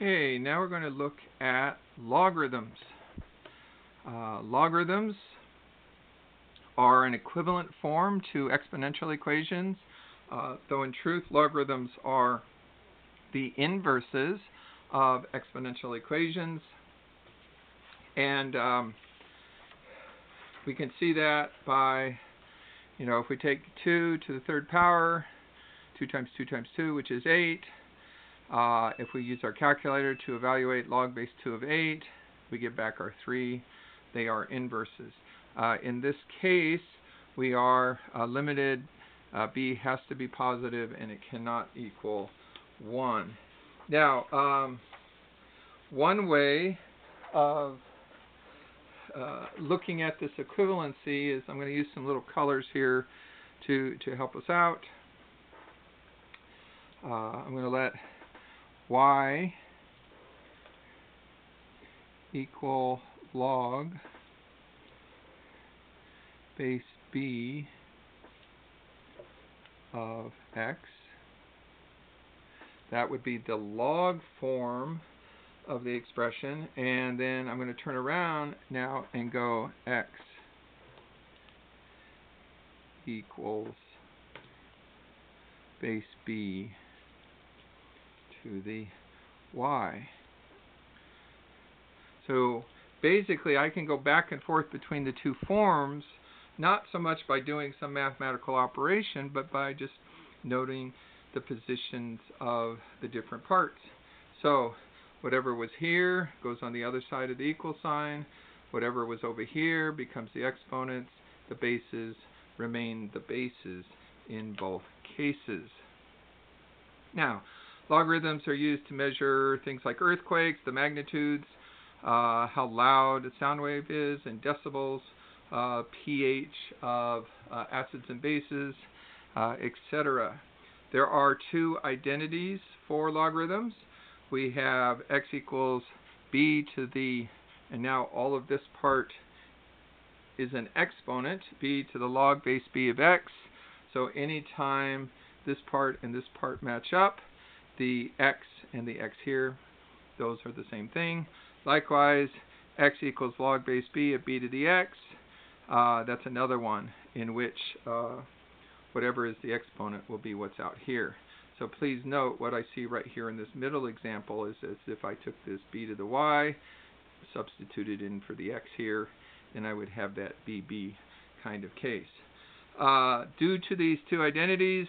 Okay, now we're going to look at logarithms. Logarithms are an equivalent form to exponential equations, though in truth logarithms are the inverses of exponential equations. And we can see that by, if we take 2 to the third power, 2 times 2 times 2, which is 8. If we use our calculator to evaluate log base 2 of 8, we get back our 3. They are inverses. In this case, we are limited. B has to be positive, and it cannot equal 1. Now, one way of looking at this equivalency is I'm going to use some little colors here to help us out. I'm going to let y equal log base b of x. That would be the log form of the expression, and then I'm going to turn around now and go x equals base b to the y. So basically I can go back and forth between the two forms, not so much by doing some mathematical operation, but by just noting the positions of the different parts. So whatever was here goes on the other side of the equal sign. Whatever was over here becomes the exponents. The bases remain the bases in both cases. Now, logarithms are used to measure things like earthquakes, the magnitudes, how loud a sound wave is in decibels, pH of acids and bases, etc. There are two identities for logarithms. We have x equals b to the, and now all of this part is an exponent, b to the log base b of x. So anytime this part and this part match up, the x and the x here, those are the same thing. Likewise, x equals log base b of b to the x. That's another one in which whatever is the exponent will be what's out here. So please note what I see right here in this middle example is as if I took this b to the y, substituted in for the x here, and I would have that bb kind of case. Due to these two identities,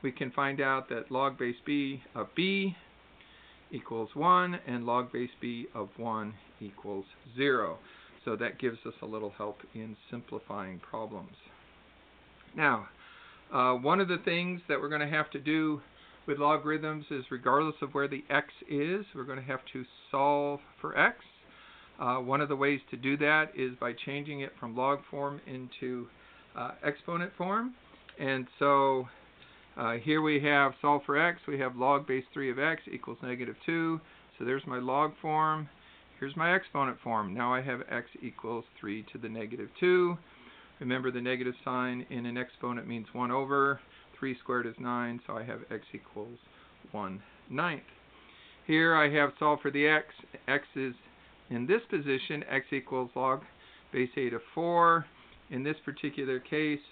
we can find out that log base b of b equals 1 and log base b of 1 equals 0. So that gives us a little help in simplifying problems. Now, one of the things that we're going to have to do with logarithms is, regardless of where the x is, we're going to have to solve for x. One of the ways to do that is by changing it from log form into exponent form. And so here we have solve for x. We have log base 3 of x equals -2. So there's my log form. Here's my exponent form. Now I have x equals 3 to the -2. Remember, the negative sign in an exponent means 1 over. 3 squared is 9, so I have x equals 1/9. Here I have solve for the x. X is in this position. X equals log base 8 of 4. In this particular case,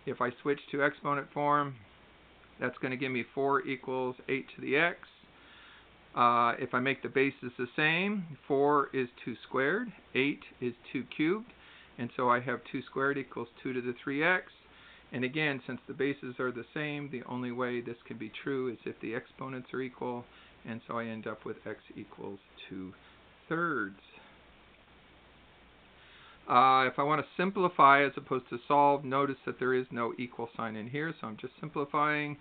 if I switch to exponent form, that's going to give me 4 equals 8 to the x. If I make the bases the same, 4 is 2 squared, 8 is 2 cubed, and so I have 2 squared equals 2 to the 3x. And again, since the bases are the same, the only way this can be true is if the exponents are equal, and so I end up with x equals 2/3. If I want to simplify as opposed to solve, notice that there is no equal sign in here, so I'm just simplifying.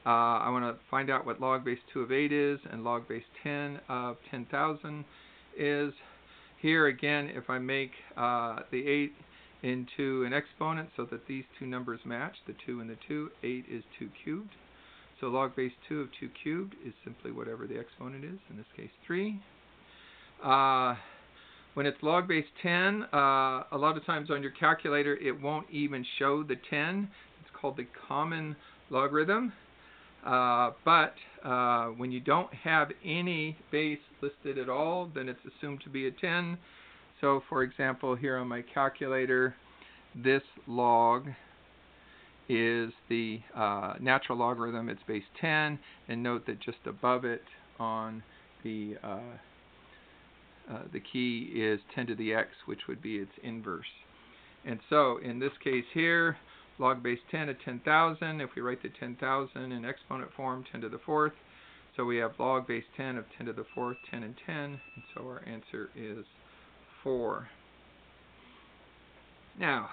I want to find out what log base 2 of 8 is and log base 10 of 10,000 is. Here again, if I make the 8 into an exponent so that these two numbers match, the 2 and the 2, 8 is 2 cubed. So log base 2 of 2 cubed is simply whatever the exponent is, in this case 3. When it's log base 10, a lot of times on your calculator it won't even show the 10. It's called the common logarithm. But when you don't have any base listed at all, then it's assumed to be a 10. So for example, here on my calculator, this log is the natural logarithm. It's base 10, and note that just above it on the key is 10 to the x, which would be its inverse. And so in this case here, log base 10 of 10,000. If we write the 10,000 in exponent form, 10 to the fourth. So we have log base 10 of 10 to the fourth, 10 and 10. And so our answer is 4. Now,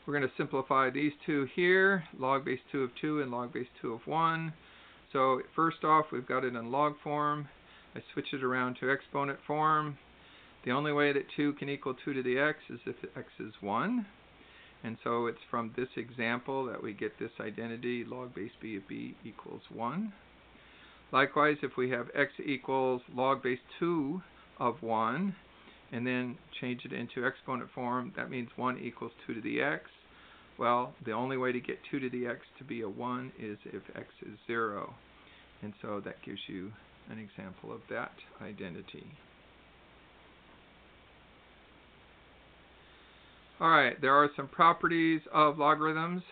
we're going to simplify these two here, log base 2 of 2 and log base 2 of 1. So first off, we've got it in log form. I switch it around to exponent form. The only way that 2 can equal 2 to the x is if x is 1. And so it's from this example that we get this identity, log base b of b equals 1. Likewise, if we have x equals log base 2 of 1, and then change it into exponent form, that means 1 equals 2 to the x. Well, the only way to get 2 to the x to be a 1 is if x is 0. And so that gives you an example of that identity. Alright, there are some properties of logarithms.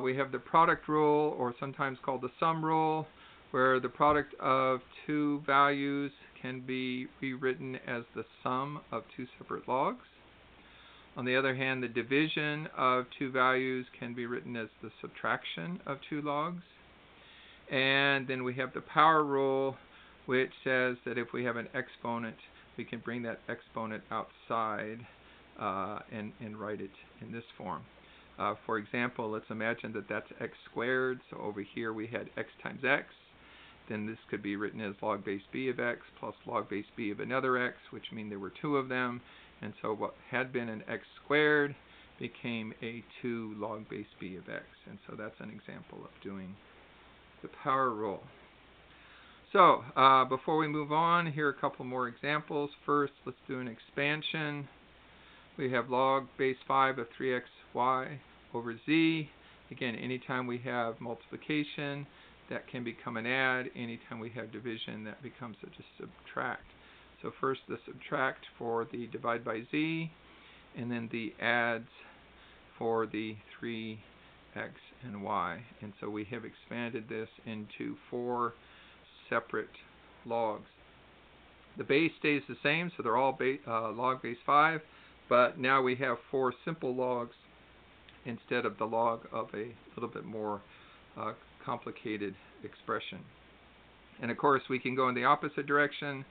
We have the product rule, or sometimes called the sum rule, where the product of two values can be rewritten as the sum of two separate logs. On the other hand, the division of two values can be written as the subtraction of two logs. And then we have the power rule, which says that if we have an exponent, we can bring that exponent outside and write it in this form. For example, let's imagine that that's x squared. So over here we had x times x. Then this could be written as log base b of x plus log base b of another x, which mean there were two of them. And so what had been an x squared became a 2 log base b of x. And so that's an example of doing the power rule. So before we move on, here are a couple more examples. First, let's do an expansion. We have log base 5 of 3xy over z. Again, anytime we have multiplication, that can become an add. Anytime we have division, that becomes a just subtract. So first the subtract for the divide by z, and then the adds for the 3x and y. And so we have expanded this into 4 separate logs. The base stays the same, so they're all log base 5, but now we have 4 simple logs instead of the log of a little bit more complicated expression. And of course we can go in the opposite direction.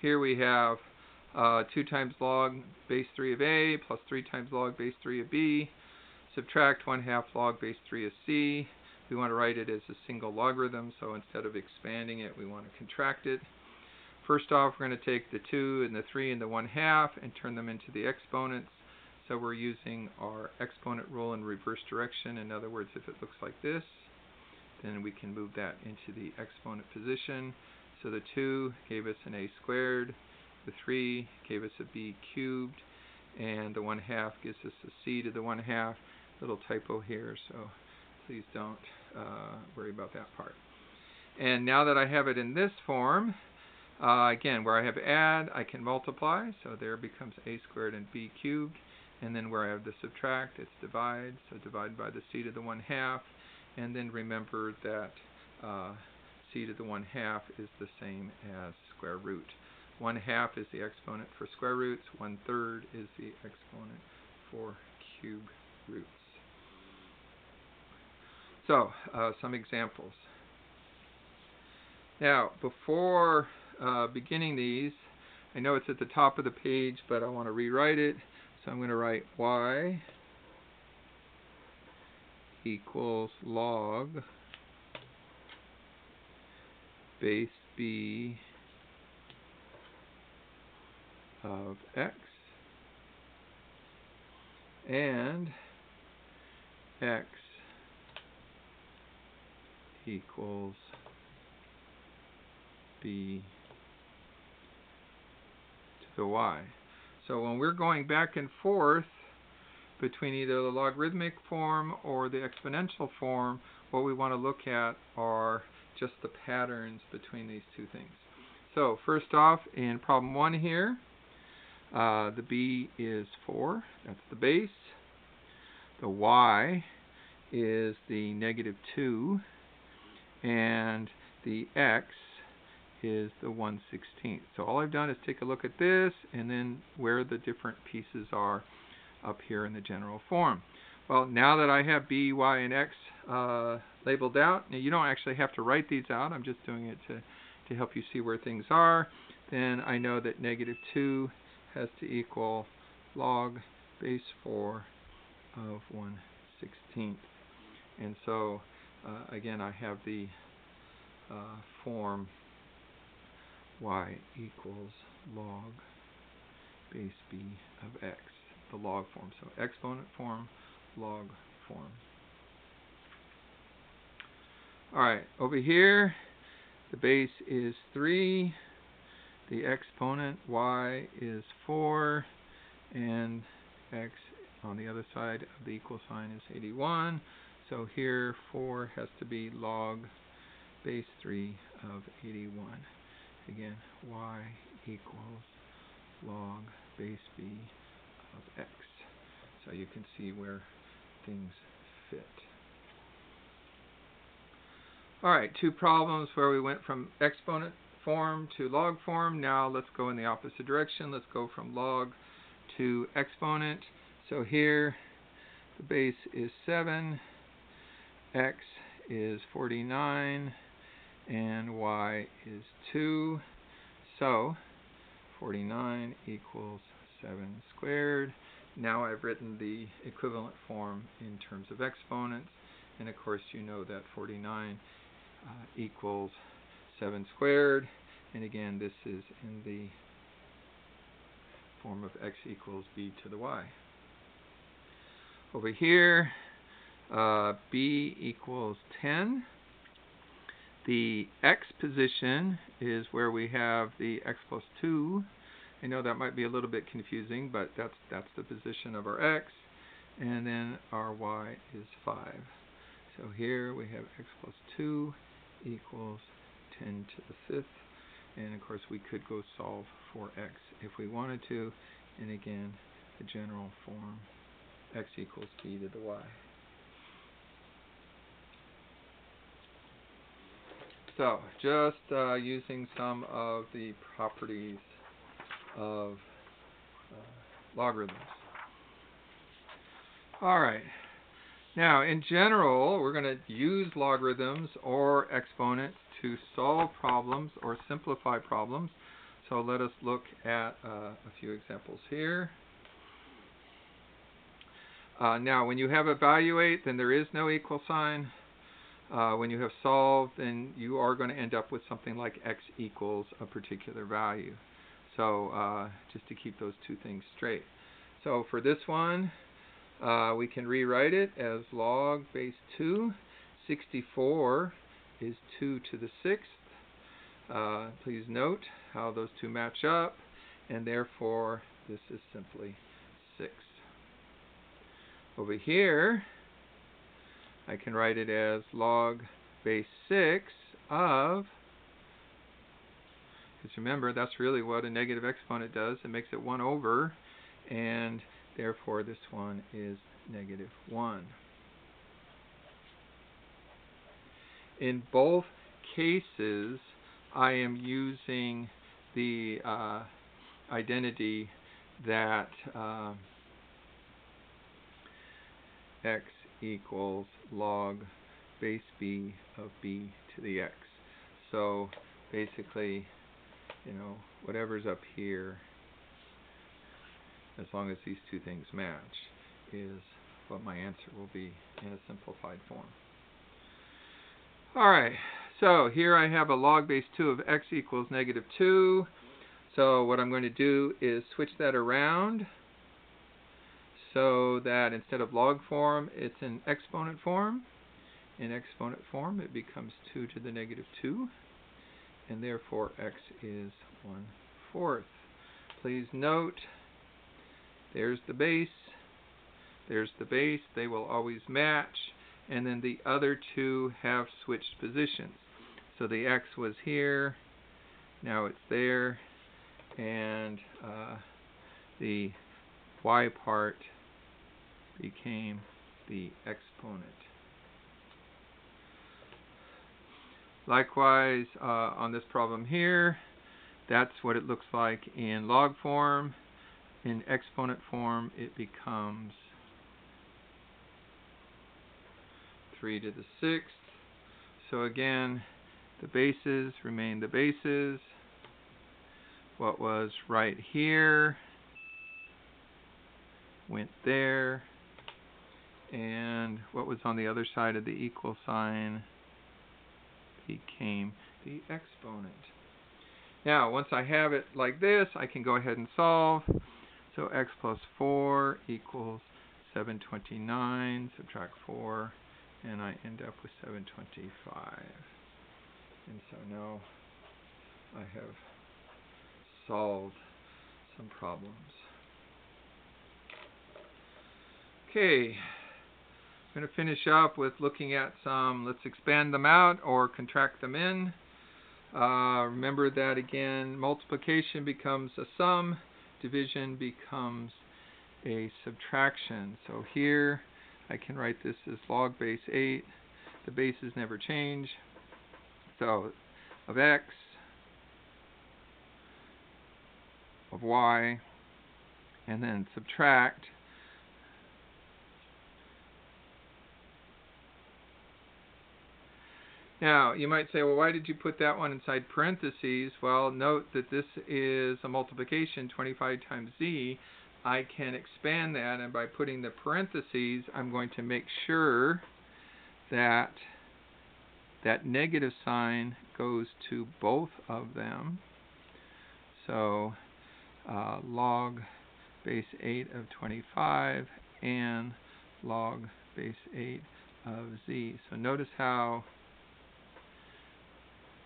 Here we have 2 times log base 3 of a plus 3 times log base 3 of b. Subtract 1/2 log base 3 of c. We want to write it as a single logarithm, so instead of expanding it, we want to contract it. First off, we're going to take the 2 and the 3 and the 1/2 and turn them into the exponents. So we're using our exponent rule in reverse direction. In other words, if it looks like this, then we can move that into the exponent position. So the 2 gave us an a squared, the 3 gave us a b cubed, and the 1/2 gives us a c to the 1/2. Little typo here, so please don't worry about that part. And now that I have it in this form, again, where I have add, I can multiply, so there becomes a squared and b cubed. And then where I have the subtract, it's divide, so divide by the c to the 1/2. And then remember that c to the 1/2 is the same as square root. 1/2 is the exponent for square roots. 1/3 is the exponent for cube roots. So, some examples. Now, before beginning these, I know it's at the top of the page, but I want to rewrite it. So I'm going to write y equals log base b of x and x equals b to the y. So when we're going back and forth between either the logarithmic form or the exponential form, what we want to look at are just the patterns between these two things. So first off, in problem 1 here, the b is 4. That's the base. The y is the -2. And the x is the 1/16. So all I've done is take a look at this and then where the different pieces are up here in the general form. Well, now that I have b, y, and x labeled out, now you don't actually have to write these out. I'm just doing it to help you see where things are. Then I know that -2 has to equal log base 4 of 1/16. And so, again, I have the form y equals log base b of x, the log form. So exponent form, log form. Alright, over here, the base is 3, the exponent y is 4, and x on the other side of the equal sign is 81. So here 4 has to be log base 3 of 81. Again, y equals log base b of x. So you can see where things fit. Alright, 2 problems where we went from exponent form to log form. Now let's go in the opposite direction. Let's go from log to exponent. So here the base is 7, x is 49, and y is 2. So 49 equals 7 squared. Now I've written the equivalent form in terms of exponents, and of course you know that 49 equals 7 squared, and again this is in the form of x equals b to the y. Over here, b equals 10. The x position is where we have the x plus 2. I know that might be a little bit confusing, but that's the position of our x. And then our y is 5. So here we have x plus 2 equals 10 to the 5th. And of course we could go solve for x if we wanted to. And again, the general form, x equals b to the y. So, just using some of the properties of logarithms. Alright, now in general, we're going to use logarithms or exponents to solve problems or simplify problems. So let us look at a few examples here. Now, when you have evaluate, then there is no equal sign. When you have solved, then you are going to end up with something like x equals a particular value. So just to keep those two things straight. So for this one, we can rewrite it as log base 2. 64 is 2 to the 6th. Please note how those two match up, and therefore this is simply 6. Over here, I can write it as log base 6 of, because remember, that's really what a negative exponent does. It makes it 1 over, and therefore this one is -1. In both cases, I am using the identity that x equals log base b of b to the x. So basically, whatever's up here, as long as these two things match, is what my answer will be in a simplified form. Alright, so here I have a log base 2 of x equals -2. So what I'm going to do is switch that around so that instead of log form, it's in exponent form. In exponent form, it becomes 2 to the -2, and therefore x is 1/4. Please note, there's the base, There's the base. They will always match. And then the other two have switched positions. So the x was here. Now it's there. And the y part became the exponent. Likewise, on this problem here, that's what it looks like in log form. In exponent form, it becomes 3 to the 6th. So again, the bases remain the bases. What was right here went there. And what was on the other side of the equal sign became the exponent. Now, once I have it like this, I can go ahead and solve. So x plus 4 equals 729. Subtract 4, and I end up with 725. And so now I have solved some problems. Okay, I'm going to finish up with looking at some, let's expand them out or contract them in. Remember that again, multiplication becomes a sum, division becomes a subtraction. So here I can write this as log base 8. The bases never change. So of x, of y, and then subtract. Now, you might say, well, why did you put that one inside parentheses? Well, note that this is a multiplication, 25 times z. I can expand that, and by putting the parentheses, I'm going to make sure that that negative sign goes to both of them. So log base 8 of 25 and log base 8 of z. So notice how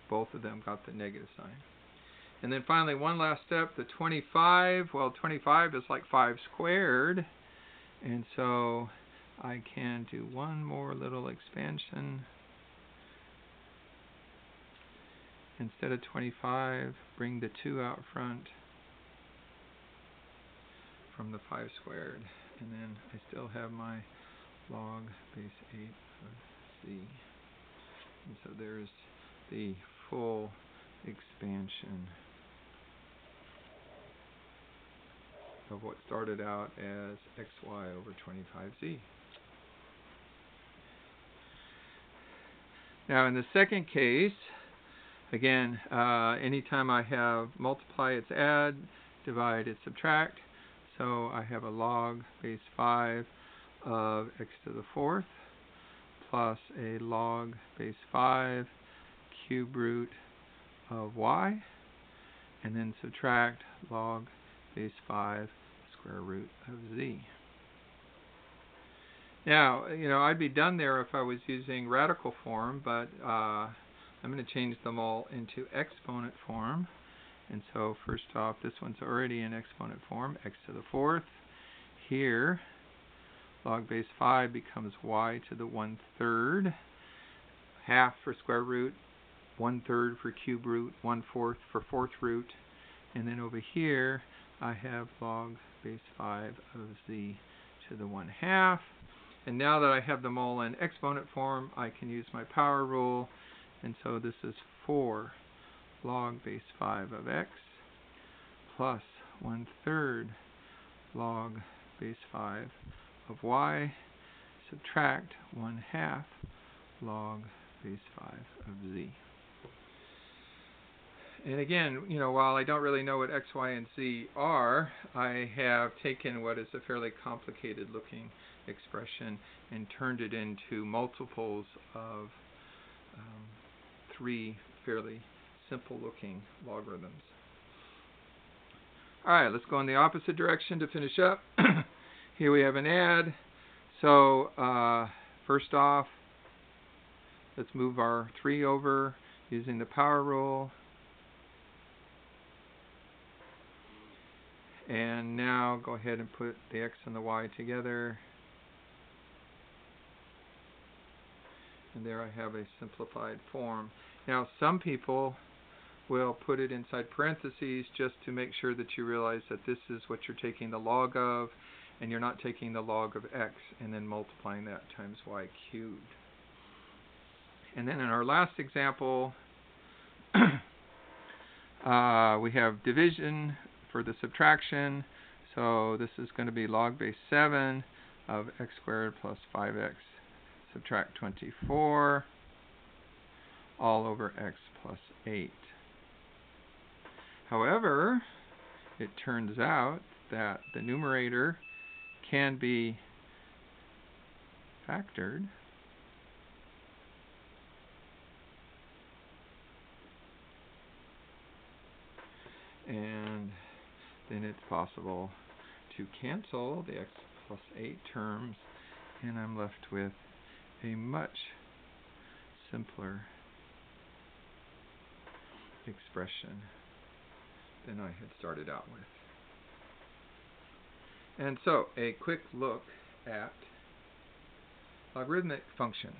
both of them got the negative sign. And then finally, one last step, the 25. Well, 25 is like 5 squared. And so I can do one more little expansion. Instead of 25, bring the 2 out front from the 5 squared. And then I still have my log base 8 of z. And so there's the full expansion of what started out as xy over 25z. Now in the second case, again, anytime I have multiply, it's add, divide, it's subtract. So I have a log base 5 of x to the 4th plus a log base 5 cube root of y, and then subtract log base 5 square root of z. Now, I'd be done there if I was using radical form, but I'm going to change them all into exponent form. And so first off, this one's already in exponent form, x to the 4th. Here, log base 5 becomes y to the 1/3, half for square root, 1/3 for cube root, 1/4 for fourth root, and then over here I have log base 5 of z to the 1/2. And now that I have them all in exponent form, I can use my power rule, and so this is 4 log base 5 of x plus 1/3 log base 5 of y, subtract 1/2 log base 5 of z. And again, while I don't really know what x, y, and z are, I have taken what is a fairly complicated looking expression and turned it into multiples of 3 fairly simple looking logarithms. Alright, let's go in the opposite direction to finish up. Here we have an add. So first off, let's move our 3 over using the power rule. And now go ahead and put the x and the y together. And there I have a simplified form. Now some people will put it inside parentheses just to make sure that you realize that this is what you're taking the log of, and you're not taking the log of x and then multiplying that times y cubed. And then in our last example, we have division for the subtraction. So this is going to be log base 7 of x squared plus 5x subtract 24 all over x plus 8. However, it turns out that the numerator can be factored and then it's possible to cancel the x plus 8 terms, and I'm left with a much simpler expression than I had started out with. And so, a quick look at logarithmic functions.